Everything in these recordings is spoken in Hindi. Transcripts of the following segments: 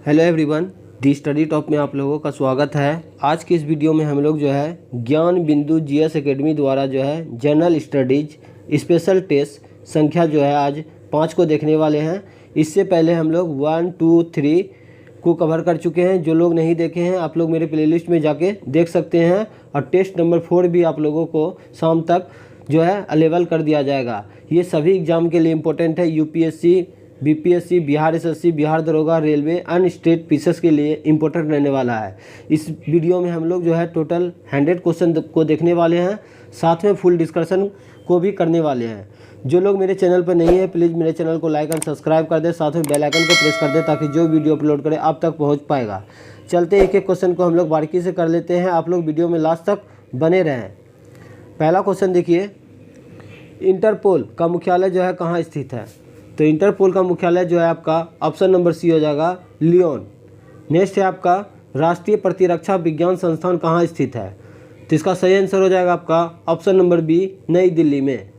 हेलो एवरीवन, दी स्टडी टॉप में आप लोगों का स्वागत है। आज की इस वीडियो में हम लोग जो है ज्ञान बिंदु जीएस एकेडमी द्वारा जो है जनरल स्टडीज स्पेशल टेस्ट संख्या जो है आज 5 को देखने वाले हैं। इससे पहले हम लोग 1, 2, 3 को कवर कर चुके हैं। जो लोग नहीं देखे हैं आप लोग मेरे प्लेलिस्ट में जाके देख सकते हैं। और टेस्ट नंबर 4 भी आप लोगों को शाम तक जो है अवेलेबल कर दिया जाएगा। ये सभी एग्ज़ाम के लिए इम्पोर्टेंट है। UPSC, BPSC, Bihar SSC, Bihar दरोगा, रेलवे, अन्य स्टेट पीसेस के लिए इम्पोर्टेंट रहने वाला है। इस वीडियो में हम लोग जो है टोटल 100 क्वेश्चन को देखने वाले हैं, साथ में फुल डिस्कशन को भी करने वाले हैं। जो लोग मेरे चैनल पर नहीं है प्लीज़ मेरे चैनल को लाइक एंड सब्सक्राइब कर दे, साथ में बेल आइकन को प्रेस कर दे ताकि जो वीडियो अपलोड करें आप तक पहुँच पाएगा। चलते एक एक क्वेश्चन को हम लोग बारीकी से कर लेते हैं। आप लोग वीडियो में लास्ट तक बने रहें। पहला क्वेश्चन देखिए, इंटरपोल का मुख्यालय जो है कहाँ स्थित है? तो इंटरपोल का मुख्यालय जो है आपका ऑप्शन नंबर सी हो जाएगा, लियोन। नेक्स्ट है आपका राष्ट्रीय प्रतिरक्षा विज्ञान संस्थान कहाँ स्थित है? तो इसका सही आंसर हो जाएगा आपका ऑप्शन नंबर बी, नई दिल्ली में।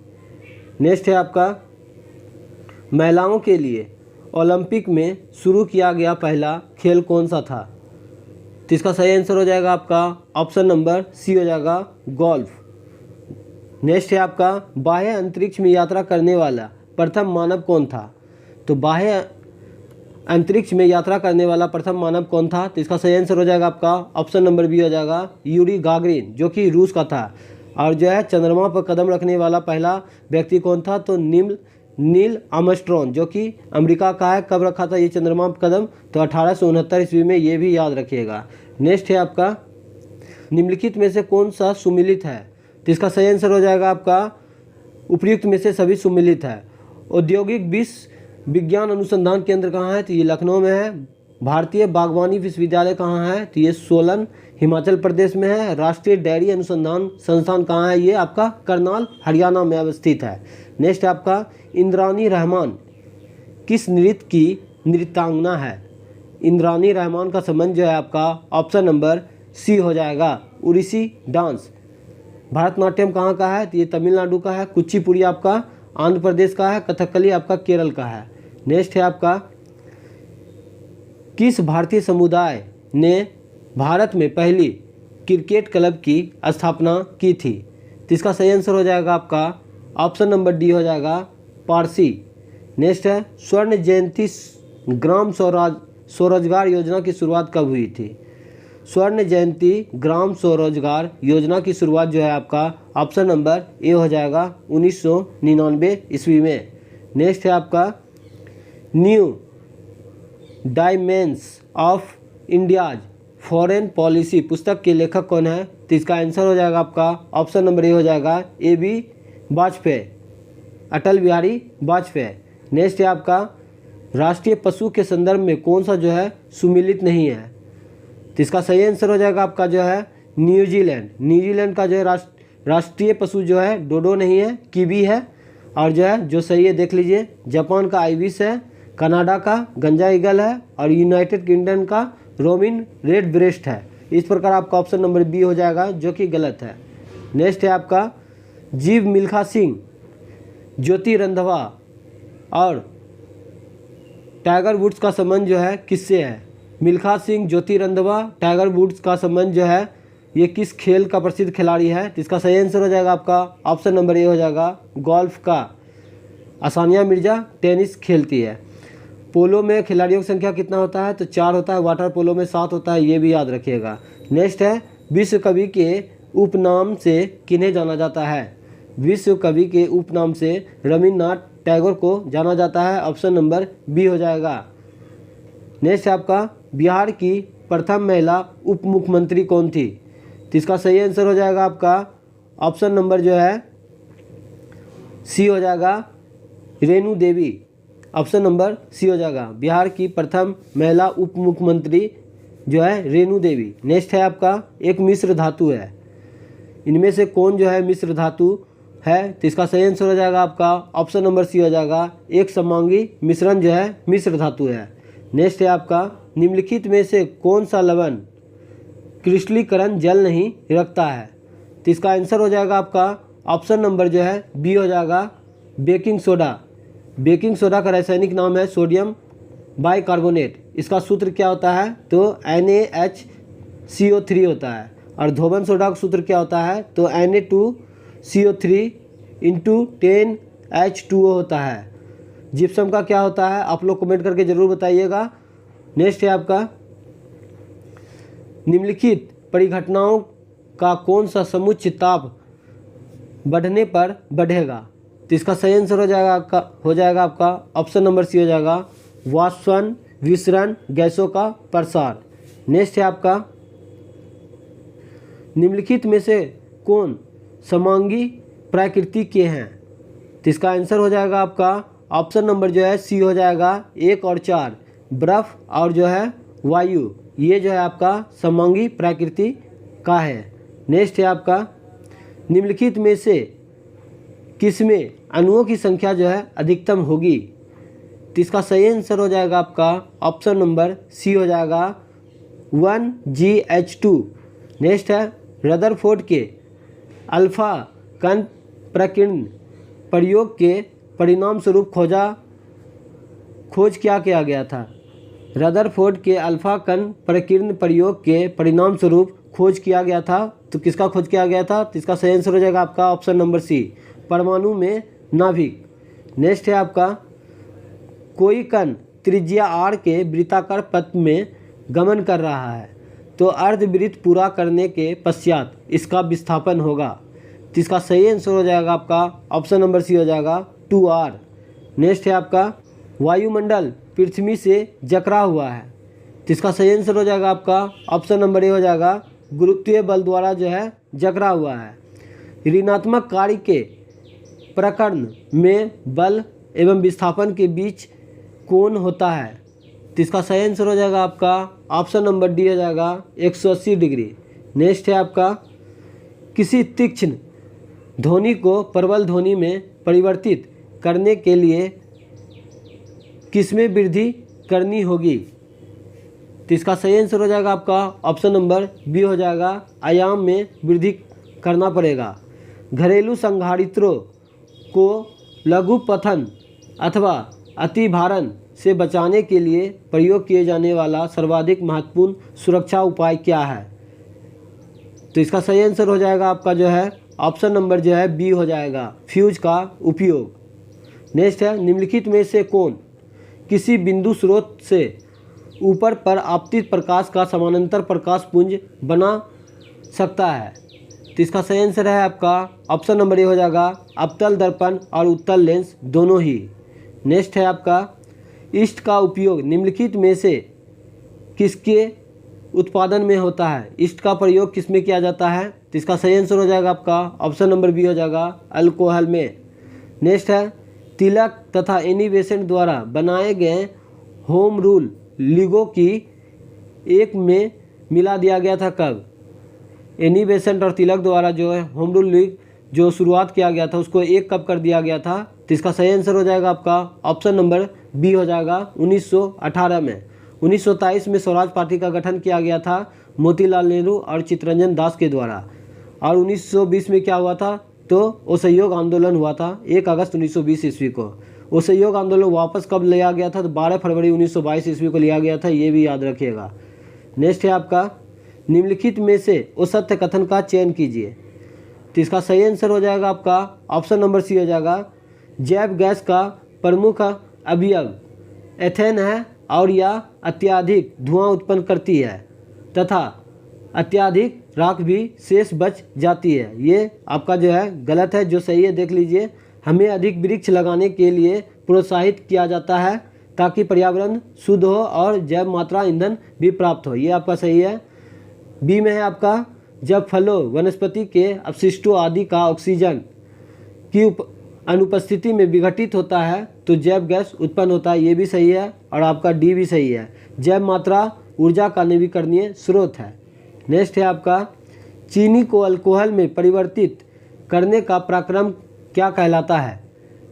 नेक्स्ट है आपका महिलाओं के लिए ओलंपिक में शुरू किया गया पहला खेल कौन सा था? तो इसका सही आंसर हो जाएगा आपका ऑप्शन नंबर सी हो जाएगा, गोल्फ। नेक्स्ट है आपका बाह्य अंतरिक्ष में यात्रा करने वाला प्रथम मानव कौन था? तो बाह्य अंतरिक्ष में यात्रा करने वाला प्रथम मानव कौन था? तो इसका सही आंसर हो जाएगा आपका ऑप्शन नंबर बी हो जाएगा, यूरी गागरिन, जो कि रूस का था। और जो है चंद्रमा पर कदम रखने वाला पहला व्यक्ति कौन था? तो नील आर्मस्ट्रॉन्ग, जो कि अमेरिका का है। कब रखा था ये चंद्रमा पर कदम? तो 1869 ईस्वी में। ये भी याद रखिएगा। नेक्स्ट है आपका निम्नलिखित में से कौन सा सुमिलित है? तो इसका सही आंसर हो जाएगा आपका उपयुक्त में से सभी सुमिलित है। औद्योगिक विश्व विज्ञान अनुसंधान केंद्र कहाँ है? तो ये लखनऊ में है। भारतीय बागवानी विश्वविद्यालय कहाँ है? तो ये सोलन हिमाचल प्रदेश में है। राष्ट्रीय डेयरी अनुसंधान संस्थान कहाँ है? ये आपका करनाल हरियाणा में अवस्थित है। नेक्स्ट आपका इंद्रानी रहमान किस नृत्य की नृत्यांगना है? इंद्रानी रहमान का संबंध जो है आपका ऑप्शन नंबर सी हो जाएगा, उड़ीसी डांस। भरतनाट्यम कहाँ का है? तो ये तमिलनाडु का है। कुचिपुड़ी आपका आंध्र प्रदेश का है। कथकली आपका केरल का है। नेक्स्ट है आपका किस भारतीय समुदाय ने भारत में पहली क्रिकेट क्लब की स्थापना की थी? तो इसका सही आंसर हो जाएगा आपका ऑप्शन नंबर डी हो जाएगा, पारसी। नेक्स्ट है स्वर्ण जयंती ग्राम स्वरोजगार योजना की शुरुआत कब हुई थी? स्वर्ण जयंती ग्राम स्वरोजगार योजना की शुरुआत जो है आपका ऑप्शन नंबर ए हो जाएगा 1999 ईस्वी में। नेक्स्ट है आपका new dimensions of India's foreign policy पुस्तक के लेखक कौन है? तो इसका आंसर हो जाएगा आपका ऑप्शन नंबर ए हो जाएगा, A B Vajpayee, Atal Bihari Vajpayee. Next है आपका राष्ट्रीय पशु के संदर्भ में कौन सा जो है सुमिलित नहीं है? तो इसका सही आंसर हो जाएगा आपका जो है न्यूजीलैंड। न्यूजीलैंड का जो है राष्ट्रीय पशु जो है डोडो नहीं है, कीवी है। और जो है जो सही है देख लीजिए, जापान का आइबिस है, कनाडा का गंजा ईगल है और यूनाइटेड किंगडम का रोमिन रेड ब्रेस्ट है। इस प्रकार आपका ऑप्शन नंबर बी हो जाएगा, जो कि गलत है। नेक्स्ट है आपका जीव मिल्खा सिंह, ज्योति रंधावा और टाइगर वुड्स का संबंध जो है किससे है? मिल्खा सिंह, ज्योति रंधावा, टाइगर वुड्स का संबंध जो है ये किस खेल का प्रसिद्ध खिलाड़ी है? तो इसका सही आंसर हो जाएगा आपका ऑप्शन नंबर ए हो जाएगा, गोल्फ का। आसानिया मिर्जा टेनिस खेलती है। पोलो में खिलाड़ियों की संख्या कितना होता है? तो 4 होता है। वाटर पोलो में 7 होता है। ये भी याद रखिएगा। नेक्स्ट है विश्व कवि के उपनाम से किन्हें जाना जाता है? विश्व कवि के उपनाम से रविन्द्रनाथ टैगोर को जाना जाता है। ऑप्शन नंबर बी हो जाएगा। नेक्स्ट है आपका बिहार की प्रथम महिला उप मुख्यमंत्री कौन थी? तो इसका सही आंसर हो जाएगा आपका ऑप्शन नंबर जो है सी हो जाएगा, Renu Devi. Option number C हो जाएगा। बिहार की प्रथम महिला उप मुख्यमंत्री जो है रेणु देवी। नेक्स्ट है आपका एक मिश्र धातु है। इनमें से कौन जो है मिश्र धातु है? तो इसका सही आंसर हो जाएगा आपका ऑप्शन नंबर सी हो जाएगा, एक समांगी मिश्रण जो है मिश्र धातु है। नेक्स्ट है आपका निम्नलिखित में से कौन सा लवण क्रिस्टलीकरण जल नहीं रखता है? तो इसका आंसर हो जाएगा आपका ऑप्शन नंबर जो है बी हो जाएगा, बेकिंग सोडा। बेकिंग सोडा का रासायनिक नाम है सोडियम बाइकार्बोनेट। इसका सूत्र क्या होता है, तो NaHCO3 होता है। और धोबन सोडा का सूत्र क्या होता है, तो Na2CO3 × 10H2O होता है। जिप्सम का क्या होता है, आप लोग कमेंट करके ज़रूर बताइएगा। नेक्स्ट है आपका, निम्नलिखित परिघटनाओं का कौन सा समुच्च ताप बढ़ने पर बढ़ेगा। तो इसका सही आंसर हो जाएगा आपका ऑप्शन नंबर सी हो जाएगा, वाष्पन विसरण गैसों का प्रसार। नेक्स्ट है आपका, निम्नलिखित में से कौन समांगी प्रकृति के हैं। तो इसका आंसर हो जाएगा आपका ऑप्शन नंबर जो है सी हो जाएगा 1 और 4, बर्फ और जो है वायु, ये जो है आपका समांगी प्रकृति का है। नेक्स्ट है आपका, निम्नलिखित में से किसमें अणुओं की संख्या जो है अधिकतम होगी। तो इसका सही आंसर हो जाएगा आपका ऑप्शन नंबर सी हो जाएगा 1GH2। नेक्स्ट है, रदरफोर्ड के अल्फा कण प्रकीर्णन प्रयोग के परिणाम स्वरूप खोज क्या किया गया था। रदरफोर्ड के अल्फा कण प्रकीर्णन प्रयोग के परिणाम स्वरूप खोज किया गया था। तो किसका खोज किया गया था, तो इसका सही आंसर हो जाएगा आपका ऑप्शन नंबर सी, परमाणु में नाभिक। नेक्स्ट है आपका, कोई कण त्रिज्या r के वृत्ताकार पथ में गमन कर रहा है, तो अर्धवृत्त पूरा करने के पश्चात इसका विस्थापन होगा। तो इसका सही आंसर हो जाएगा आपका ऑप्शन नंबर सी हो जाएगा 2r। नेक्स्ट है आपका, वायुमंडल पृथ्वी से जकड़ा हुआ है। तो इसका सही आंसर हो जाएगा आपका ऑप्शन नंबर ए हो जाएगा, गुरुत्वीय बल द्वारा जो है जकड़ा हुआ है। ऋणात्मक कार्य के प्रकरण में बल एवं विस्थापन के बीच कोण होता है। तो इसका सही आंसर हो जाएगा आपका ऑप्शन नंबर डी हो जाएगा 180 डिग्री। नेक्स्ट है आपका, किसी तीक्ष्ण ध्वनि को प्रबल ध्वनि में परिवर्तित करने के लिए किसमें वृद्धि करनी होगी। तो इसका सही आंसर हो जाएगा आपका ऑप्शन नंबर बी हो जाएगा, आयाम में वृद्धि करना पड़ेगा। घरेलू संधारित्रों को लघु पतन अथवा अतिभारण से बचाने के लिए प्रयोग किए जाने वाला सर्वाधिक महत्वपूर्ण सुरक्षा उपाय क्या है। तो इसका सही आंसर हो जाएगा आपका जो है ऑप्शन नंबर जो है बी हो जाएगा, फ्यूज का उपयोग। नेक्स्ट है, निम्नलिखित में से कौन किसी बिंदु स्रोत से ऊपर पर आपतित प्रकाश का समानांतर प्रकाश पुंज बना सकता है। तो इसका सही आंसर है आपका ऑप्शन नंबर ए हो जाएगा, अवतल दर्पण और उत्तल लेंस दोनों ही। नेक्स्ट है आपका, ईस्ट का उपयोग निम्नलिखित में से किसके उत्पादन में होता है। ईस्ट का प्रयोग किस में किया जाता है। तो इसका सही आंसर हो जाएगा आपका ऑप्शन नंबर बी हो जाएगा, अल्कोहल में। नेक्स्ट है, तिलक तथा एनी बेसेंट द्वारा बनाए गए होम रूल लीगों की एक में मिला दिया गया था कब। एनी बेसेंट और तिलक द्वारा जो है होम रूल लीग जो शुरुआत किया गया था उसको एक कब कर दिया गया था। तो इसका सही आंसर हो जाएगा आपका ऑप्शन नंबर बी हो जाएगा 1918 में। 1927 में स्वराज पार्टी का गठन किया गया था मोतीलाल नेहरू और चित्तरंजन दास के द्वारा। और 1920 में क्या हुआ था, तो असहयोग आंदोलन हुआ था 1 अगस्त 1920 ईस्वी को। असहयोग आंदोलन वापस कब लिया गया था, तो 12 फरवरी 1922 ईस्वी को लिया गया था, ये भी याद रखिएगा। नेक्स्ट है आपका, निम्नलिखित में से असत्य कथन का चयन कीजिए। तो इसका सही आंसर हो जाएगा आपका ऑप्शन नंबर सी हो जाएगा, जैव गैस का प्रमुख अवयव एथेन है और यह अत्यधिक धुआं उत्पन्न करती है तथा अत्यधिक राख भी शेष बच जाती है। ये आपका जो है गलत है, जो सही है देख लीजिए। हमें अधिक वृक्ष लगाने के लिए प्रोत्साहित किया जाता है ताकि पर्यावरण शुद्ध हो और जैव मात्रा ईंधन भी प्राप्त हो, ये आपका सही है। बी में है आपका, जब फलों वनस्पति के अपशिष्टों आदि का ऑक्सीजन की अनुपस्थिति में विघटित होता है तो जैव गैस उत्पन्न होता है, ये भी सही है। और आपका डी भी सही है, जैव मात्रा ऊर्जा का नवीकरणीय स्रोत है। नेक्स्ट है आपका, चीनी को अल्कोहल में परिवर्तित करने का प्रक्रम क्या कहलाता है।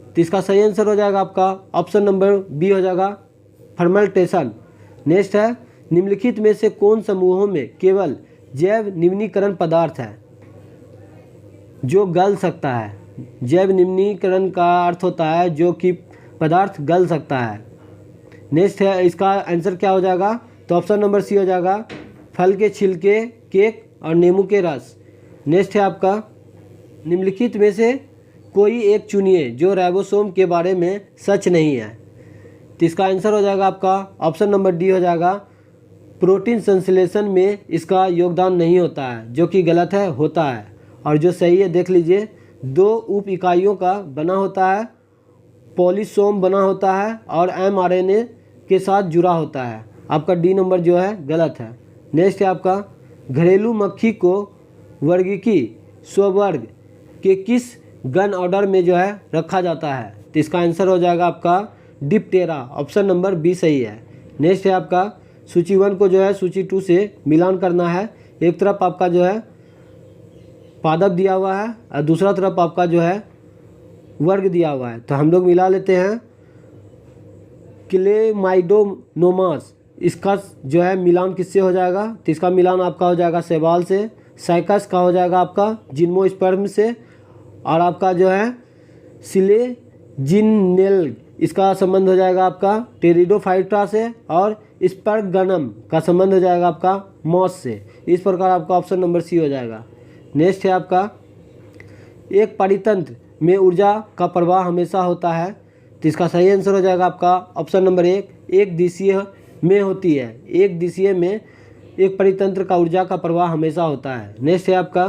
तो इसका सही आंसर हो जाएगा आपका ऑप्शन नंबर बी हो जाएगा, फर्मेंटेशन। नेक्स्ट है, निम्नलिखित में से कौन समूहों में केवल जैव निम्नीकरण पदार्थ है जो गल सकता है। जैव निम्नीकरण का अर्थ होता है जो कि पदार्थ गल सकता है। नेक्स्ट है, इसका आंसर क्या हो जाएगा? तो ऑप्शन नंबर सी हो जाएगा, फल के छिलके, केक और नींबू के रस। नेक्स्ट है आपका, निम्नलिखित में से कोई एक चुनिए जो राइबोसोम के बारे में सच नहीं है। तो इसका आंसर हो जाएगा आपका ऑप्शन नंबर डी हो जाएगा, प्रोटीन संश्लेषण में इसका योगदान नहीं होता है, जो कि गलत है, होता है। और जो सही है देख लीजिए, 2 उप इकाइयों का बना होता है, पॉलीसोम बना होता है और mRNA के साथ जुड़ा होता है। आपका डी नंबर जो है गलत है। नेक्स्ट है आपका, घरेलू मक्खी को वर्गीकी स्ववर्ग के किस गण ऑर्डर में जो है रखा जाता है? तो इसका आंसर हो जाएगा आपका डिप्टेरा, ऑप्शन नंबर बी सही है। नेक्स्ट है आपका, सूची 1 को जो है सूची 2 से मिलान करना है। एक तरफ आपका जो है पादप दिया हुआ है और दूसरा तरफ आपका जो है वर्ग दिया हुआ है। तो हम लोग मिला लेते हैं। क्लेमाइडोमोनास, इसका जो है मिलान किससे हो जाएगा? तो इसका मिलान आपका हो जाएगा शैवाल से। साइकस का हो जाएगा आपका जिम्नोस्पर्म से। और आपका जो है सिलेजिनेल, इसका संबंध हो जाएगा आपका टेरिडोफाइटा से। और स्पर्गनम का संबंध हो जाएगा आपका मॉस से। इस प्रकार आपका ऑप्शन नंबर सी हो जाएगा। नेक्स्ट है आपका, एक परितंत्र में ऊर्जा का प्रवाह हमेशा होता है। तो इसका सही आंसर हो जाएगा आपका ऑप्शन नंबर एक दिशीय में होती है। एक दिशीय में एक परितंत्र का ऊर्जा का प्रवाह हमेशा होता है। नेक्स्ट है आपका,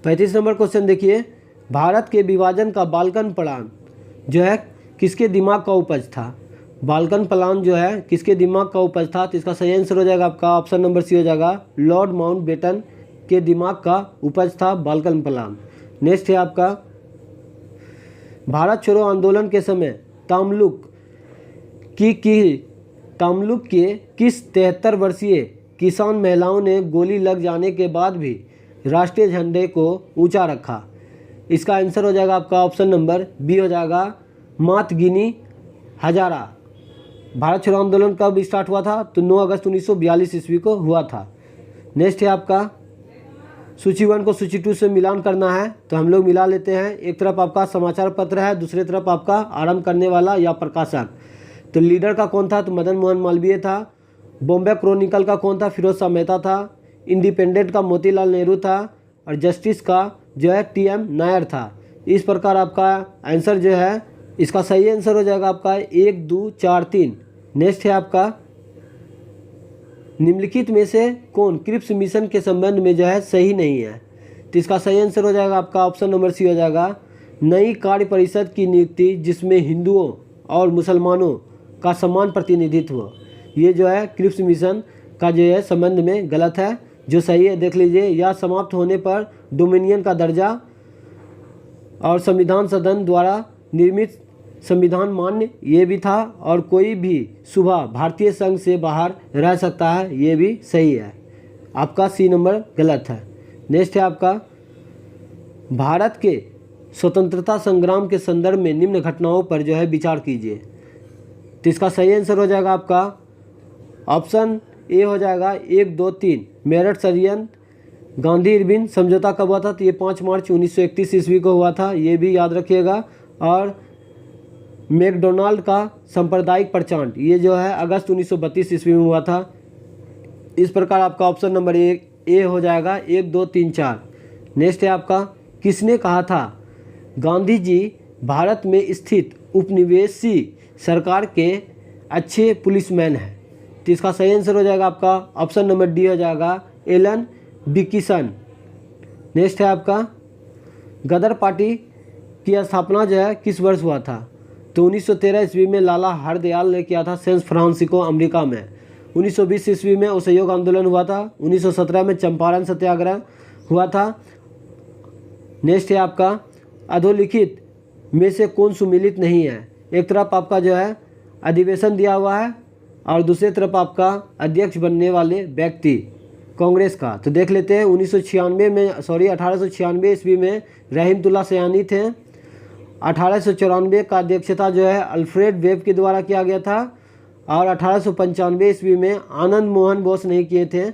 35 नंबर क्वेश्चन देखिए, भारत के विभाजन का बाल्कन प्लान जो है किसके दिमाग का उपज था? बाल्कन प्लान जो है किसके दिमाग का उपज था? तो इसका सही आंसर हो जाएगा आपका ऑप्शन नंबर सी हो जाएगा, लॉर्ड माउंटबेटन के दिमाग का उपज था बाल्कन प्लान। नेक्स्ट है आपका, भारत छोड़ो आंदोलन के समय तमलुक के किस 73 वर्षीय किसान महिलाओं ने गोली लग जाने के बाद भी राष्ट्रीय झंडे को ऊंचा रखा? इसका आंसर हो जाएगा आपका ऑप्शन नंबर बी हो जाएगा, मातगिनी हजारा। भारत छोड़ो आंदोलन कब स्टार्ट हुआ था? तो 9 अगस्त 1942 ईस्वी को हुआ था। नेक्स्ट है आपका, सूची 1 को सूची 2 से मिलान करना है। तो हम लोग मिला लेते हैं। एक तरफ आपका समाचार पत्र है, दूसरी तरफ आपका आरंभ करने वाला या प्रकाशक। तो लीडर का कौन था? तो मदन मोहन मालवीय था। बॉम्बे क्रॉनिकल का कौन था? फिरोज शाह मेहता था। इंडिपेंडेंट का मोतीलाल नेहरू था। और जस्टिस का जो है TM नायर था। इस प्रकार आपका आंसर जो है, इसका सही आंसर हो जाएगा आपका 1, 2, 4, 3। नेक्स्ट है आपका, निम्नलिखित में से कौन क्रिप्स मिशन के संबंध में जो है सही नहीं है? तो इसका सही आंसर हो जाएगा आपका ऑप्शन नंबर सी हो जाएगा, नई कार्य परिषद की नियुक्ति जिसमें हिंदुओं और मुसलमानों का समान प्रतिनिधित्व। ये जो है क्रिप्स मिशन का जो है संबंध में गलत है। जो सही है देख लीजिए, यह समाप्त होने पर डोमिनियन का दर्जा और संविधान सदन द्वारा निर्मित संविधान मान्य, ये भी था। और कोई भी सुबह भारतीय संघ से बाहर रह सकता है, ये भी सही है। आपका सी नंबर गलत है। नेक्स्ट है आपका, भारत के स्वतंत्रता संग्राम के संदर्भ में निम्न घटनाओं पर जो है विचार कीजिए। तो इसका सही आंसर हो जाएगा आपका ऑप्शन ए हो जाएगा 1, 2, 3। मेरठ षडयंत्र गांधी इरविन समझौता कब हुआ था? तो ये 5 मार्च 1931 ईस्वी को हुआ था, ये भी याद रखिएगा। और मैकडोनाल्ड का सांप्रदायिक प्रचंड, ये जो है अगस्त 1932 ईस्वी में हुआ था। इस प्रकार आपका ऑप्शन नंबर ए हो जाएगा 1, 2, 3, 4। नेक्स्ट है आपका, किसने कहा था गांधी जी भारत में स्थित उपनिवेशी सरकार के अच्छे पुलिसमैन हैं? तो इसका सही आंसर हो जाएगा आपका ऑप्शन नंबर डी हो जाएगा, एलन डिकिसन। नेक्स्ट है आपका, गदर पार्टी की स्थापना जो है किस वर्ष हुआ था? तो 1913 ईस्वी में लाला हरदयाल ने किया था सैन फ्रांसिस्को अमेरिका में। 1920 ईस्वी में असहयोग आंदोलन हुआ था। 1917 में चंपारण सत्याग्रह हुआ था। नेक्स्ट है आपका, अधोलिखित में से कौन सुमिलित नहीं है? एक तरफ आपका जो है अधिवेशन दिया हुआ है और दूसरी तरफ आपका अध्यक्ष बनने वाले व्यक्ति कांग्रेस का। तो देख लेते हैं। 1896 ईस्वी में रहीमतुल्लाह सयानी थे। 1894 का अध्यक्षता जो है अल्फ्रेड वेब के द्वारा किया गया था। और 1895 ईस्वी में आनंद मोहन बोस नहीं किए थे।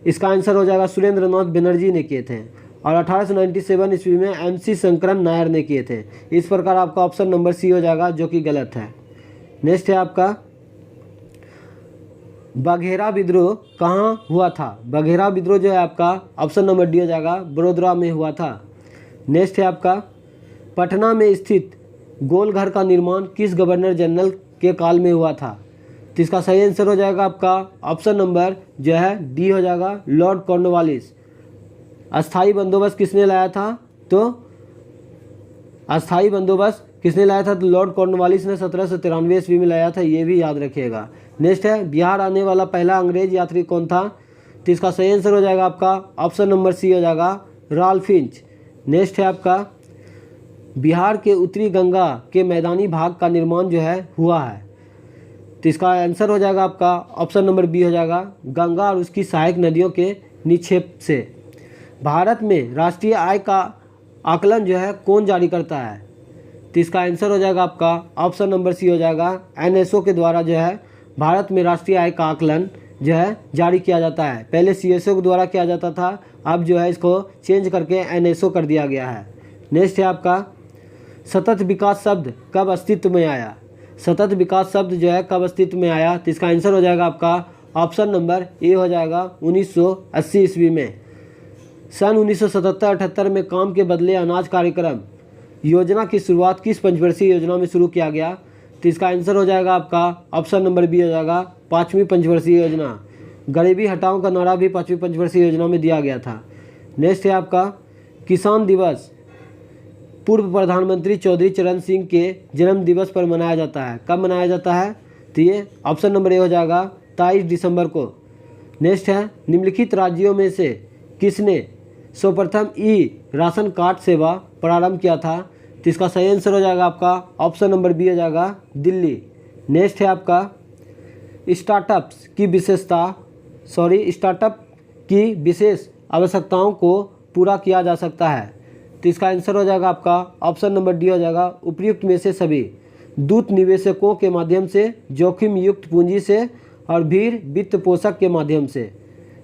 इसका आंसर हो जाएगा सुरेंद्र नाथ बनर्जी ने किए थे। और 1897 ईस्वी में MC शंकरन नायर ने किए थे। इस प्रकार आपका ऑप्शन नंबर सी हो जाएगा, जो कि गलत है। नेक्स्ट है आपका बघेरा विद्रोह कहाँ हुआ था? बघेरा विद्रोह जो है आपका ऑप्शन नंबर डी हो जाएगा, बड़ोदरा में हुआ था। नेक्स्ट है आपका पटना में स्थित गोलघर का निर्माण किस गवर्नर जनरल के काल में हुआ था? तो इसका सही आंसर हो जाएगा आपका ऑप्शन नंबर जो है डी हो जाएगा, लॉर्ड कॉर्नवालिस। अस्थाई बंदोबस्त किसने लाया था? तो अस्थाई बंदोबस्त किसने लाया था? तो लॉर्ड कॉर्नवालिस ने 1793 ईस्वी में लाया था, ये भी याद रखिएगा। नेक्स्ट है बिहार आने वाला पहला अंग्रेज यात्री कौन था? तो इसका सही आंसर हो जाएगा आपका ऑप्शन नंबर सी हो जाएगा, राल्फ फिंच। नेक्स्ट है आपका बिहार के उत्तरी गंगा के मैदानी भाग का निर्माण जो है हुआ है। तो इसका आंसर हो जाएगा आपका ऑप्शन नंबर बी हो जाएगा, गंगा और उसकी सहायक नदियों के निक्षेप से। भारत में राष्ट्रीय आय का आकलन जो है कौन जारी करता है? तो इसका आंसर हो जाएगा आपका ऑप्शन नंबर सी हो जाएगा, NSO के द्वारा जो है भारत में राष्ट्रीय आय का आकलन जो है जारी किया जाता है। पहले CSO के द्वारा किया जाता था, अब जो है इसको चेंज करके NSO कर दिया गया है। नेक्स्ट है आपका सतत विकास शब्द कब अस्तित्व में आया? सतत विकास शब्द जो है कब अस्तित्व में आया? तो इसका आंसर हो जाएगा आपका ऑप्शन नंबर ए हो जाएगा, 1980 ईस्वी में। सन 1977-78 में काम के बदले अनाज कार्यक्रम योजना की शुरुआत किस पंचवर्षीय योजना में शुरू किया गया? तो इसका आंसर हो जाएगा आपका ऑप्शन नंबर बी हो जाएगा, 5वीं पंचवर्षीय योजना। गरीबी हटाओ का नारा भी 5वीं पंचवर्षीय योजना में दिया गया था। नेक्स्ट है आपका किसान दिवस पूर्व प्रधानमंत्री चौधरी चरण सिंह के जन्म दिवस पर मनाया जाता है। कब मनाया जाता है? तो ये ऑप्शन नंबर ए हो जाएगा, 23 दिसंबर को। नेक्स्ट है निम्नलिखित राज्यों में से किसने सर्वप्रथम राशन कार्ड सेवा प्रारंभ किया था? तो इसका सही आंसर हो जाएगा आपका ऑप्शन नंबर बी हो जाएगा, दिल्ली। नेक्स्ट है आपका स्टार्टअप की विशेष आवश्यकताओं को पूरा किया जा सकता है। तो इसका आंसर हो जाएगा आपका ऑप्शन नंबर डी हो जाएगा, उपयुक्त में से सभी। दूत निवेशकों के माध्यम से, जोखिम युक्त पूंजी से और भीड़ वित्त पोषक के माध्यम से।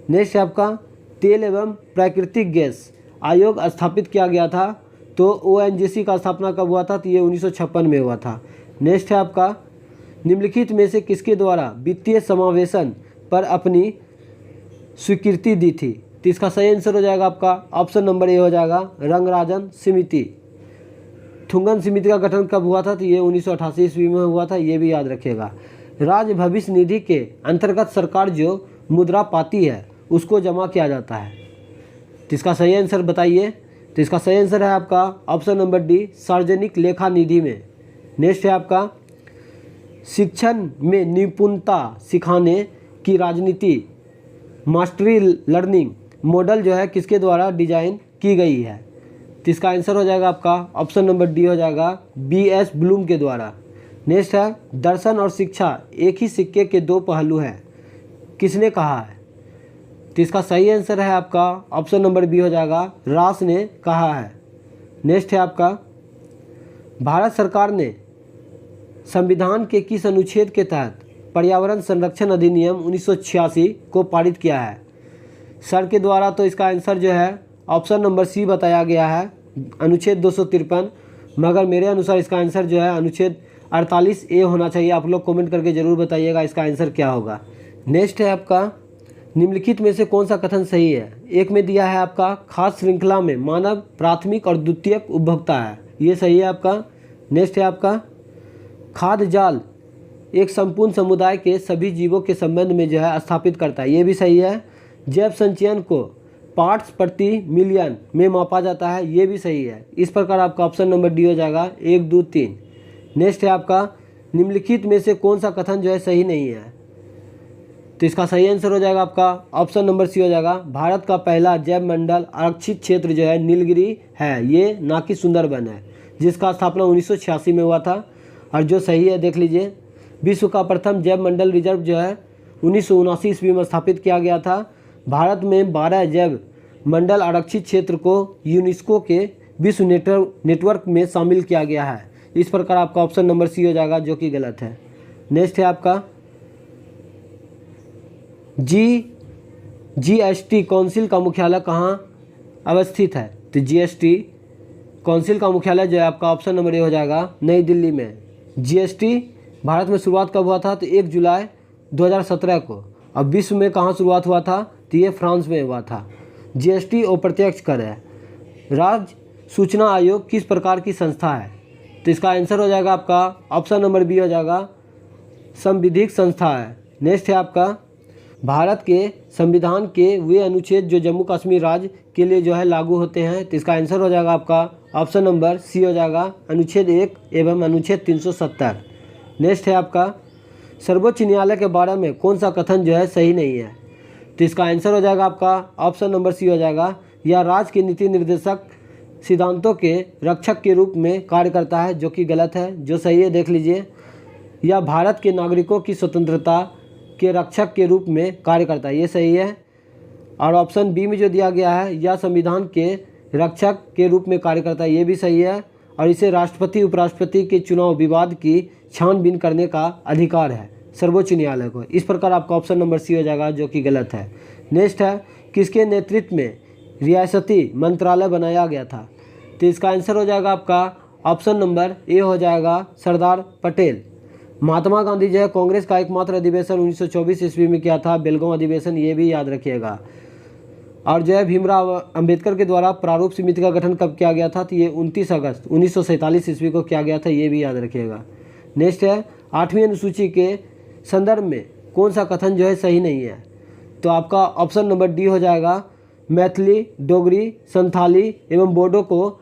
नेक्स्ट है आपका तेल एवं प्राकृतिक गैस आयोग स्थापित किया गया था। तो ONGC का स्थापना कब हुआ था? तो ये 1956 में हुआ था। नेक्स्ट है आपका निम्नलिखित में से किसके द्वारा वित्तीय समावेशन पर अपनी स्वीकृति दी थी? तो इसका सही आंसर हो जाएगा आपका ऑप्शन नंबर ए हो जाएगा, रंगराजन समिति। थुंगन समिति का गठन कब हुआ था? तो ये 1988 ईस्वी में हुआ था, ये भी याद रखिएगा। राज्य भविष्य निधि के अंतर्गत सरकार जो मुद्रा पाती है उसको जमा किया जाता है। तो इसका सही आंसर बताइए। तो इसका सही आंसर है आपका ऑप्शन नंबर डी, सार्वजनिक लेखा निधि में। नेक्स्ट है आपका शिक्षण में निपुणता सिखाने की राजनीति मास्टरी लर्निंग मॉडल जो है किसके द्वारा डिजाइन की गई है? तो इसका आंसर हो जाएगा आपका ऑप्शन नंबर डी हो जाएगा, BS ब्लूम के द्वारा। नेक्स्ट है दर्शन और शिक्षा एक ही सिक्के के दो पहलू हैं, किसने कहा है? तो इसका सही आंसर है आपका ऑप्शन नंबर बी हो जाएगा, रास ने कहा है। नेक्स्ट है आपका भारत सरकार ने संविधान के किस अनुच्छेद के तहत पर्यावरण संरक्षण अधिनियम 1986 को पारित किया है? सर के द्वारा। तो इसका आंसर जो है ऑप्शन नंबर सी बताया गया है, अनुच्छेद 253, मगर मेरे अनुसार इसका आंसर जो है अनुच्छेद 48A होना चाहिए। आप लोग कमेंट करके ज़रूर बताइएगा इसका आंसर क्या होगा। नेक्स्ट है आपका निम्नलिखित में से कौन सा कथन सही है? एक में दिया है आपका खाद्य श्रृंखला में मानव प्राथमिक और द्वितीयक उपभोक्ता है, ये सही है आपका। नेक्स्ट है आपका खाद्य जाल एक संपूर्ण समुदाय के सभी जीवों के संबंध में जो है स्थापित करता है, ये भी सही है। जैव संचयन को पार्ट्स प्रति मिलियन में मापा जाता है, ये भी सही है। इस प्रकार आपका ऑप्शन नंबर डी हो जाएगा, 1, 2, 3। नेक्स्ट है आपका निम्नलिखित में से कौन सा कथन जो है सही नहीं है? तो इसका सही आंसर हो जाएगा आपका ऑप्शन नंबर सी हो जाएगा, भारत का पहला जैव मंडल आरक्षित क्षेत्र जो है नीलगिरी है, ये ना कि सुंदरबन है, जिसका स्थापना 1986 में हुआ था। और जो सही है देख लीजिए, विश्व का प्रथम जैव मंडल रिजर्व जो है 1979 ईस्वी में स्थापित किया गया था। भारत में 12 जैव मंडल आरक्षित क्षेत्र को यूनेस्को के विश्व नेटवर्क में शामिल किया गया है। इस प्रकार आपका ऑप्शन नंबर सी हो जाएगा, जो कि गलत है। नेक्स्ट है आपका GST काउंसिल का मुख्यालय कहाँ अवस्थित है? तो जीएसटी काउंसिल का मुख्यालय जो है आपका ऑप्शन नंबर ए हो जाएगा नई दिल्ली में। जीएसटी भारत में शुरुआत कब हुआ था? तो 1 जुलाई 2017 को। अब विश्व में कहाँ शुरुआत हुआ था? तो ये फ्रांस में हुआ था। जीएसटी अप्रत्यक्ष कर है। राज्य सूचना आयोग किस प्रकार की संस्था है? तो इसका आंसर हो जाएगा आपका ऑप्शन नंबर बी हो जाएगा संविधिक संस्था है। नेक्स्ट है आपका भारत के संविधान के वे अनुच्छेद जो जम्मू कश्मीर राज्य के लिए जो है लागू होते हैं। तो इसका आंसर हो जाएगा आपका ऑप्शन नंबर सी हो जाएगा अनुच्छेद 1 एवं अनुच्छेद 370। नेक्स्ट है आपका सर्वोच्च न्यायालय के बारे में कौन सा कथन जो है सही नहीं है? तो इसका आंसर हो जाएगा आपका ऑप्शन नंबर सी हो जाएगा यह राज्य के नीति निर्देशक सिद्धांतों के रक्षक के रूप में कार्य करता है, जो कि गलत है। जो सही है देख लीजिए, यह भारत के नागरिकों की स्वतंत्रता के रक्षक के रूप में कार्य करता है, ये सही है। और ऑप्शन बी में जो दिया गया है यह संविधान के रक्षक के रूप में कार्य करता है, ये भी सही है। और इसे राष्ट्रपति उपराष्ट्रपति के चुनाव विवाद की छानबीन करने का अधिकार है सर्वोच्च न्यायालय को। इस प्रकार आपका ऑप्शन नंबर सी हो जाएगा, जो कि गलत है। नेक्स्ट है किसके नेतृत्व में रियासती मंत्रालय बनाया गया था? तो इसका आंसर हो जाएगा आपका ऑप्शन नंबर ए हो जाएगा सरदार पटेल। महात्मा गांधी जो है कांग्रेस का एकमात्र अधिवेशन 1924 ईस्वी में किया था, बेलगांव अधिवेशन, ये भी याद रखिएगा। और जो है भीमराव अंबेडकर के द्वारा प्रारूप समिति का गठन कब किया गया था? तो ये 29 अगस्त 1947 ईस्वी को किया गया था, ये भी याद रखिएगा। नेक्स्ट है 8वीं अनुसूची के संदर्भ में कौन सा कथन जो है सही नहीं है? तो आपका ऑप्शन नंबर डी हो जाएगा मैथिली, डोगरी, संथाली एवं बोडो को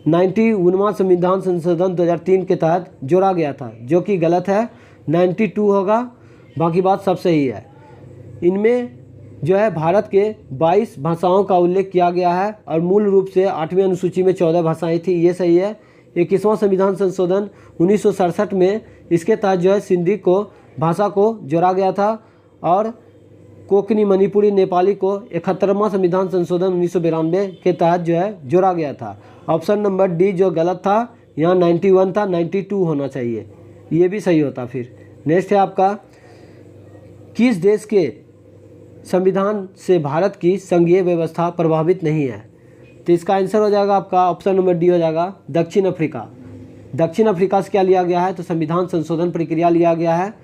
91वां संविधान संशोधन 2003 के तहत जोड़ा गया था, जो कि गलत है। 92 होगा, बाकी बात सब सही है। इनमें जो है भारत के 22 भाषाओं का उल्लेख किया गया है और मूल रूप से 8वीं अनुसूची में 14 भाषाएं थी, ये सही है। 21वां संविधान संशोधन 1967 में इसके तहत जो है सिंधी को भाषा को जोड़ा गया था और कोंकणी, मणिपुरी, नेपाली को 71वां संविधान संशोधन 1992 के तहत जो है जोड़ा गया था। ऑप्शन नंबर डी जो गलत था, यहाँ 91 था, 92 होना चाहिए, ये भी सही होता फिर। नेक्स्ट है आपका किस देश के संविधान से भारत की संघीय व्यवस्था प्रभावित नहीं है? तो इसका आंसर हो जाएगा आपका ऑप्शन नंबर डी हो जाएगा दक्षिण अफ्रीका। दक्षिण अफ्रीका से क्या लिया गया है? तो संविधान संशोधन प्रक्रिया लिया गया है।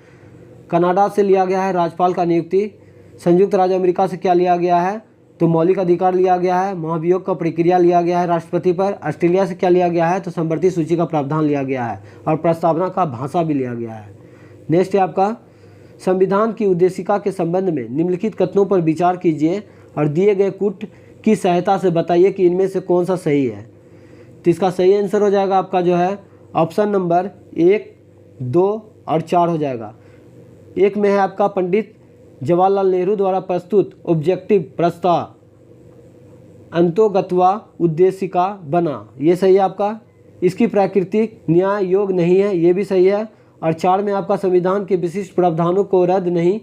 कनाडा से लिया गया है राज्यपाल का नियुक्ति। संयुक्त राज्य अमेरिका से क्या लिया गया है? तो मौलिक अधिकार लिया गया है। महाभियोग का प्रक्रिया लिया गया है राष्ट्रपति पर। ऑस्ट्रेलिया से क्या लिया गया है? तो संवर्ती सूची का प्रावधान लिया गया है और प्रस्तावना का भाषा भी लिया गया है। नेक्स्ट है आपका संविधान की उद्देशिका के संबंध में निम्नलिखित कथनों पर विचार कीजिए और दिए गए कूट की सहायता से बताइए कि इनमें से कौन सा सही है। तो इसका सही आंसर हो जाएगा आपका जो है ऑप्शन नंबर 1, 2 और 4 हो जाएगा। एक में है आपका पंडित जवाहरलाल नेहरू द्वारा प्रस्तुत ऑब्जेक्टिव प्रस्ताव अंतोगत्वा उद्देशिका बना, ये सही है आपका। इसकी प्राकृतिक न्याय योग नहीं है, ये भी सही है। और 4 में आपका संविधान के विशिष्ट प्रावधानों को रद्द नहीं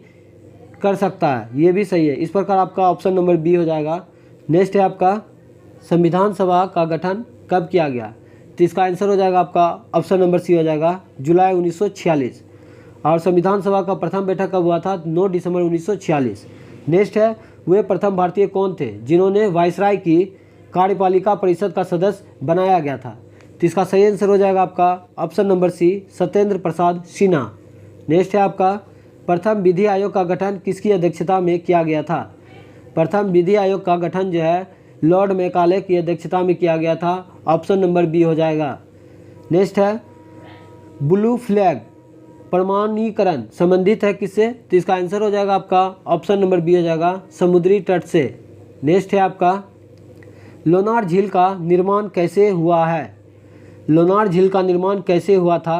कर सकता है, ये भी सही है। इस प्रकार आपका ऑप्शन नंबर बी हो जाएगा। नेक्स्ट है आपका संविधान सभा का गठन कब किया गया? तो इसका आंसर हो जाएगा आपका ऑप्शन नंबर सी हो जाएगा जुलाई 1946। और संविधान सभा का प्रथम बैठक कब हुआ था? 9 दिसंबर 1946। नेक्स्ट है वे प्रथम भारतीय कौन थे जिन्होंने वायसराय की कार्यपालिका परिषद का सदस्य बनाया गया था? तो इसका सही आंसर हो जाएगा आपका option number C Satyendra Prasad Sinha. Next है आपका प्रथम विधि आयोग का गठन किसकी अध्यक्षता में किया गया था? प्रथम विधि आयोग का गठन जो है लॉर्ड मैकाले की अध्यक्षता में किया गया था। ऑप्शन नंबर बी हो जाएगा। नेक्स्ट है ब्लू फ्लैग प्रमाणीकरण संबंधित है किससे? तो इसका आंसर हो जाएगा आपका ऑप्शन नंबर बी हो जाएगा समुद्री तट से। नेक्स्ट है आपका लोनार झील का निर्माण कैसे हुआ है? लोनार झील का निर्माण कैसे हुआ था?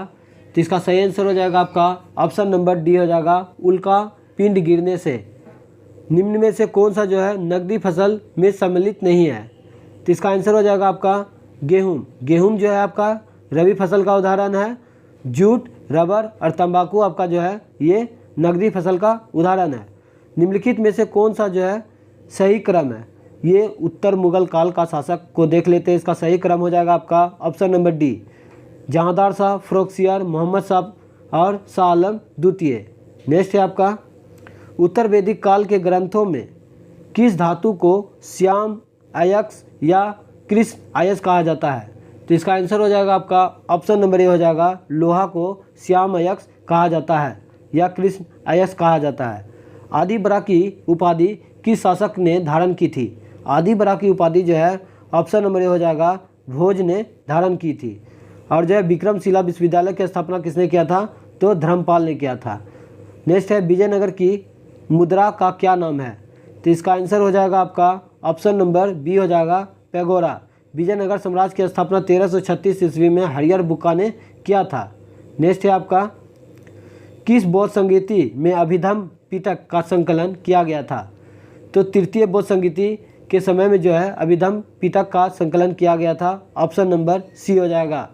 तो इसका सही आंसर हो जाएगा आपका ऑप्शन नंबर डी हो जाएगा उल्का पिंड गिरने से। निम्न में से कौन सा जो है नकदी फसल में सम्मिलित नहीं है? तो इसका आंसर हो जाएगा आपका गेहूँ। गेहूँ जो है आपका रबी फसल का उदाहरण है। जूट, रबर और तंबाकू आपका जो है ये नकदी फसल का उदाहरण है। निम्नलिखित में से कौन सा जो है सही क्रम है? ये उत्तर मुगल काल का शासक को देख लेते हैं। इसका सही क्रम हो जाएगा आपका option number D Jahandar Shah, Farrukhsiyar, Mohammad Shah और शाह आलम द्वितीय। नेक्स्ट है आपका उत्तर वैदिक काल के ग्रंथों में किस धातु को श्याम अयस्क या कृष्ण अयस्क कहा जाता है? तो इसका आंसर हो जाएगा आपका ऑप्शन नंबर ए हो जाएगा, लोहा को श्याम अयस्क कहा जाता है या कृष्ण अयस्क कहा जाता है। आदि बरा की उपाधि किस शासक ने धारण की थी? आदि बरा की उपाधि जो है ऑप्शन नंबर ए हो जाएगा, भोज ने धारण की थी। और जो है विक्रमशिला विश्वविद्यालय की स्थापना किसने किया था? तो धर्मपाल ने किया था। नेक्स्ट है, विजयनगर की मुद्रा का क्या नाम है? तो इसका आंसर हो जाएगा आपका ऑप्शन नंबर बी हो जाएगा, पेगोरा। विजयनगर साम्राज्य की स्थापना 1336 ईस्वी में हरिहर बुक्का ने किया था। नेक्स्ट है आपका, किस बौद्ध संगीति में अभिधम पिटक का संकलन किया गया था? तो तृतीय बौद्ध संगीति के समय में जो है अभिधम पिटक का संकलन किया गया था। ऑप्शन नंबर सी हो जाएगा।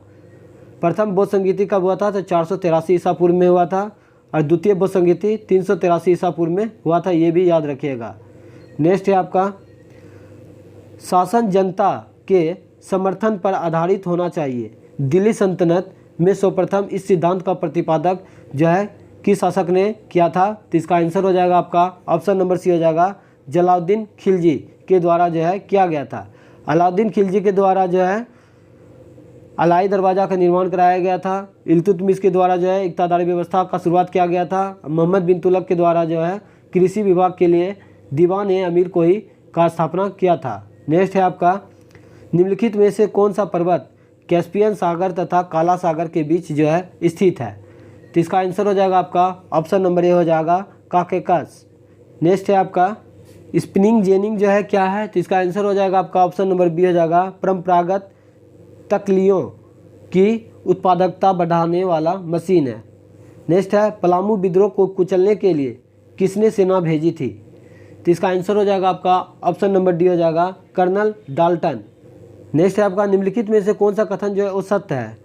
प्रथम बौद्ध संगीति कब हुआ था? तो 483 ईसा पूर्व में हुआ था और द्वितीय बौद्ध संगीति 383 ईसा पूर्व में हुआ था, ये भी याद रखिएगा। नेक्स्ट है आपका, शासन जनता के समर्थन पर आधारित होना चाहिए। दिल्ली सल्तनत में सर्वप्रथम इस सिद्धांत का प्रतिपादक जो है किस शासक ने किया था? तो इसका आंसर हो जाएगा आपका ऑप्शन नंबर सी हो जाएगा, जलालुद्दीन खिलजी के द्वारा जो है किया गया था। अलाउद्दीन खिलजी के द्वारा जो है अलाई दरवाज़ा का निर्माण कराया गया था। इल्तुतमिश के द्वारा जो है इक्तादारी व्यवस्था का शुरुआत किया गया था। मोहम्मद बिन तुगलक के द्वारा जो है कृषि विभाग के लिए दीवान ए अमीर कोही का स्थापना किया था। नेक्स्ट है आपका, निम्नलिखित में से कौन सा पर्वत कैस्पियन सागर तथा काला सागर के बीच जो है स्थित है? तो इसका आंसर हो जाएगा आपका ऑप्शन नंबर ए हो जाएगा, काकेकस। नेक्स्ट है आपका, स्पिनिंग जेनिंग जो है क्या है? तो इसका आंसर हो जाएगा आपका ऑप्शन नंबर बी हो जाएगा, परंपरागत तकलियों की उत्पादकता बढ़ाने वाला मशीन है। नेक्स्ट है, पलामू विद्रोह को कुचलने के लिए किसने सेना भेजी थी? तो इसका आंसर हो जाएगा आपका ऑप्शन नंबर डी हो जाएगा, कर्नल डाल्टन। नेक्स्ट है आपका, निम्नलिखित में से कौन सा कथन जो है वो सत्य है?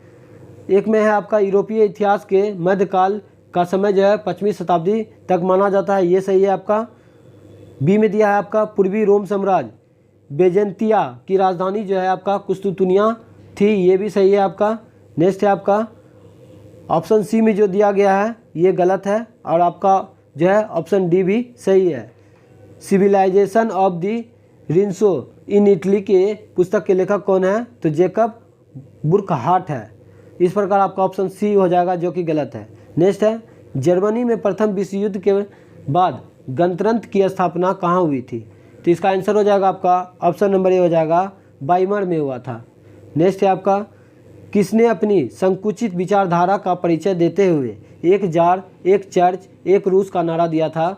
एक में है आपका, यूरोपीय इतिहास के मध्यकाल का समय जो है 5वीं शताब्दी तक माना जाता है, ये सही है आपका। बी में दिया है आपका, पूर्वी रोम साम्राज्य बेजेंतिया की राजधानी जो है आपका कुस्तुतुनिया थी, ये भी सही है आपका। नेक्स्ट है आपका, ऑप्शन सी में जो दिया गया है ये गलत है और आपका जो है ऑप्शन डी भी सही है। Civilization of the Renaissance in Italy के पुस्तक के लेखक कौन है? तो जेकब बुर्कहार्ट है। इस प्रकार आपका ऑप्शन सी हो जाएगा जो कि गलत है। नेक्स्ट है, जर्मनी में प्रथम विश्व युद्ध के बाद गणतंत्र की स्थापना कहाँ हुई थी? तो इसका आंसर हो जाएगा आपका ऑप्शन नंबर ए हो जाएगा, वाइमर में हुआ था। नेक्स्ट है आपका, किसने अपनी संकुचित विचारधारा का परिचय देते हुए एक जार, एक चर्च, एक रूस का नारा दिया था?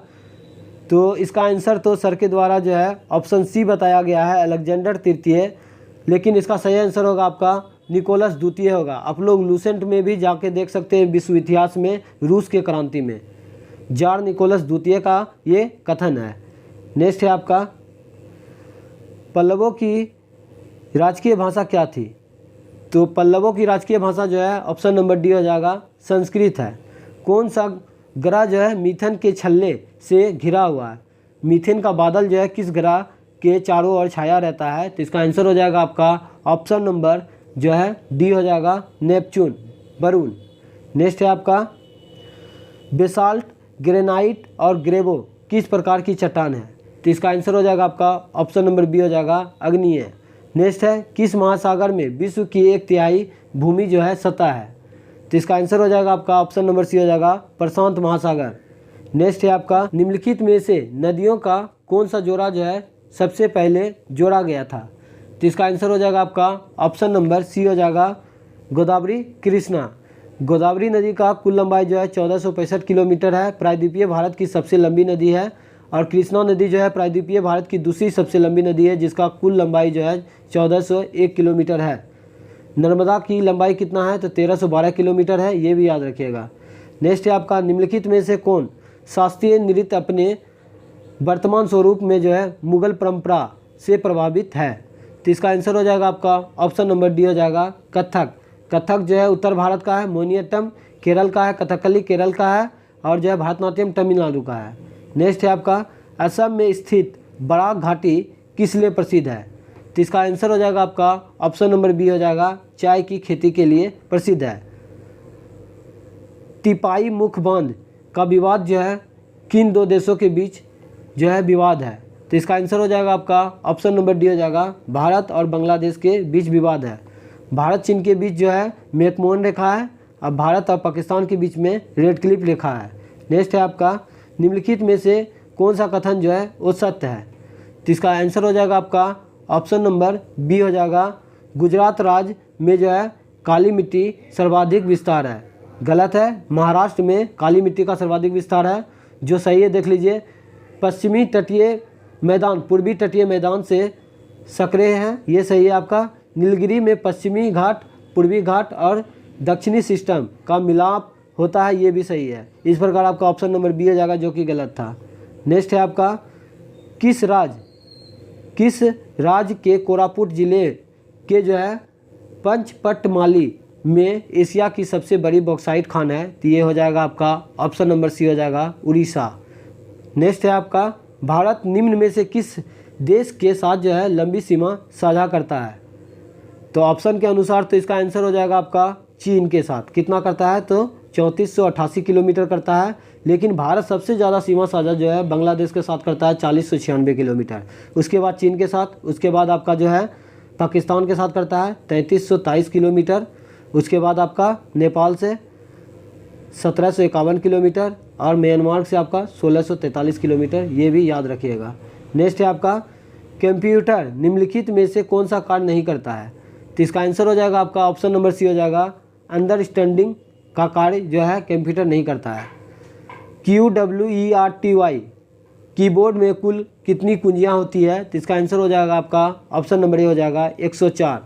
तो इसका आंसर तो सर के द्वारा जो है ऑप्शन सी बताया गया है, अलेक्जेंडर तृतीय, लेकिन इसका सही आंसर होगा आपका निकोलस द्वितीय होगा। आप लोग लूसेंट में भी जाके देख सकते हैं, विश्व इतिहास में रूस के क्रांति में जार निकोलस द्वितीय का ये कथन है। नेक्स्ट है आपका, पल्लवों की राजकीय भाषा क्या थी? तो पल्लवों की राजकीय भाषा जो है ऑप्शन नंबर डी हो जाएगा, संस्कृत है। कौन सा ग्रह जो है मीथेन के छल्ले से घिरा हुआ है? मीथेन का बादल जो है किस ग्रह के चारों ओर छाया रहता है? तो इसका आंसर हो जाएगा आपका ऑप्शन नंबर जो है डी हो जाएगा, नेपच्यून, वरुण। नेक्स्ट है आपका, बेसाल्ट, ग्रेनाइट और ग्रेवो किस प्रकार की चट्टान है? तो इसका आंसर हो जाएगा आपका ऑप्शन नंबर बी हो जाएगा, अग्नीय। नेक्स्ट है, किस महासागर में विश्व की 1/3 भूमि जो है सतह है? तो इसका आंसर हो जाएगा आपका ऑप्शन नंबर सी हो जाएगा, प्रशांत महासागर। नेक्स्ट है आपका, निम्नलिखित में से नदियों का कौन सा जोड़ा जो है सबसे पहले जोड़ा गया था? तो इसका आंसर हो जाएगा आपका ऑप्शन नंबर सी हो जाएगा, गोदावरी कृष्णा। गोदावरी नदी का कुल लंबाई जो है 1465 किलोमीटर है, प्रायद्वीपीय भारत की सबसे लंबी नदी है। और कृष्णा नदी जो है प्रायद्वीपीय भारत की दूसरी सबसे लंबी नदी है, जिसका कुल लंबाई जो है 1401 किलोमीटर है। नर्मदा की लंबाई कितना है? तो 1312 किलोमीटर है, ये भी याद रखिएगा। नेक्स्ट है आपका, निम्नलिखित में से कौन शास्त्रीय नृत्य अपने वर्तमान स्वरूप में जो है मुगल परंपरा से प्रभावित है? तो इसका आंसर हो जाएगा आपका ऑप्शन नंबर डी हो जाएगा, कथक। कथक जो है उत्तर भारत का है, मोहिनीअट्टम केरल का है, कथकली केरल का है और जो है भारतनाट्यम तमिलनाडु का है। नेक्स्ट है आपका, असम में स्थित बराक घाटी किस लिए प्रसिद्ध है? तो इसका आंसर हो जाएगा आपका ऑप्शन नंबर बी हो जाएगा, चाय की खेती के लिए प्रसिद्ध है। तिपाई मुख बांध का विवाद जो है किन दो देशों के बीच जो है विवाद है? तो इसका आंसर हो जाएगा आपका ऑप्शन नंबर डी हो जाएगा, भारत और बांग्लादेश के बीच विवाद है। भारत चीन के बीच जो है मैकमोहन रेखा है, अब भारत और पाकिस्तान के बीच में रेड क्लिफ रेखा है। नेक्स्ट है आपका, निम्नलिखित में से कौन सा कथन जो है वो सत्य है। तो इसका आंसर हो जाएगा आपका ऑप्शन नंबर बी हो जाएगा, गुजरात राज्य में जो है काली मिट्टी सर्वाधिक विस्तार है। गलत है, महाराष्ट्र में काली मिट्टी का सर्वाधिक विस्तार है। जो सही है देख लीजिए, पश्चिमी तटीय मैदान पूर्वी तटीय मैदान से सक्रिय है, ये सही है आपका। नीलगिरी में पश्चिमी घाट, पूर्वी घाट और दक्षिणी सिस्टम का मिलाप होता है, ये भी सही है। इस प्रकार आपका ऑप्शन नंबर बी हो जाएगा जो कि गलत था। नेक्स्ट है आपका, किस राज्य के कोरापुट जिले के जो है पंचपटमाली में एशिया की सबसे बड़ी बॉक्साइट खान है। तो ये हो जाएगा आपका ऑप्शन नंबर सी हो जाएगा, उड़ीसा। नेक्स्ट है आपका, भारत निम्न में से किस देश के साथ जो है लंबी सीमा साझा करता है। तो ऑप्शन के अनुसार तो इसका आंसर हो जाएगा आपका चीन के साथ। कितना करता है, तो 3488 किलोमीटर करता है। लेकिन भारत सबसे ज़्यादा सीमा साझा जो है बांग्लादेश के साथ करता है 4096 किलोमीटर। उसके बाद चीन के साथ, उसके बाद आपका जो है पाकिस्तान के साथ करता है 3323 किलोमीटर। उसके बाद आपका नेपाल से 1751 किलोमीटर और म्यांमार से आपका 1643 किलोमीटर, ये भी याद रखिएगा। नेक्स्ट है आपका, कंप्यूटर निम्नलिखित में से कौन सा कार्य नहीं करता है। तो इसका आंसर हो जाएगा आपका ऑप्शन नंबर सी हो जाएगा, अंडरस्टैंडिंग का कार्य जो है कंप्यूटर नहीं करता है। QWERTY कीबोर्ड में कुल कितनी कुंजियाँ होती है। तो इसका आंसर हो जाएगा आपका ऑप्शन नंबर ए हो जाएगा 104।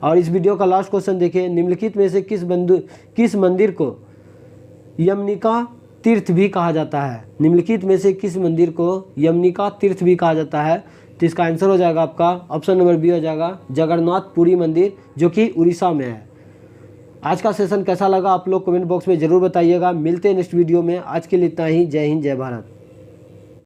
और इस वीडियो का लास्ट क्वेश्चन देखिए, निम्नलिखित में से किस मंदिर को यमनिका तीर्थ भी कहा जाता है। निम्नलिखित में से किस मंदिर को यमनिका तीर्थ भी कहा जाता है। तो इसका आंसर हो जाएगा आपका ऑप्शन नंबर बी हो जाएगा, जगन्नाथपुरी मंदिर, जो कि उड़ीसा में है। आज का सेशन कैसा लगा आप लोग कमेंट बॉक्स में ज़रूर बताइएगा। मिलते हैं नेक्स्ट वीडियो में। आज के लिए इतना ही। जय हिंद, जय भारत।